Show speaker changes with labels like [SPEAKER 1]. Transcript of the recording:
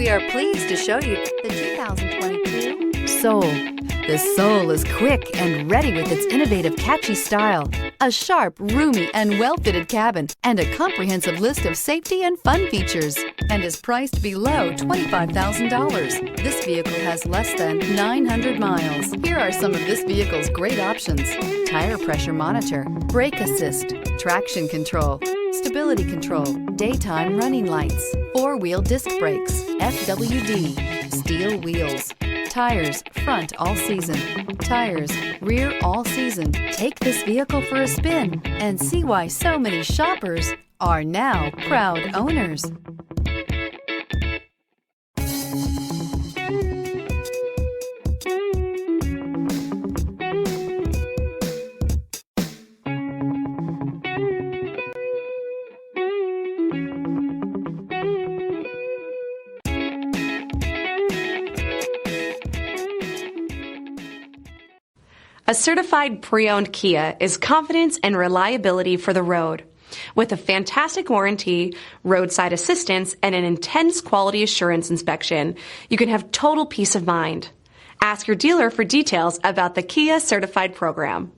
[SPEAKER 1] We are pleased to show you the 2022 Soul. The Soul is quick and ready with its innovative, catchy style, a sharp, roomy, and well-fitted cabin, and a comprehensive list of safety and fun features, and is priced below $25,000. This vehicle has less than 900 miles. Here are some of this vehicle's great options: tire pressure monitor, brake assist, traction control, stability control, daytime running lights, four-wheel disc brakes, FWD, steel wheels, tires front all season, tires rear all season. Take this vehicle for a spin and see why so many shoppers are now proud owners.
[SPEAKER 2] A certified pre-owned Kia is confidence and reliability for the road. With a fantastic warranty, roadside assistance, and an intense quality assurance inspection, you can have total peace of mind. Ask your dealer for details about the Kia Certified program.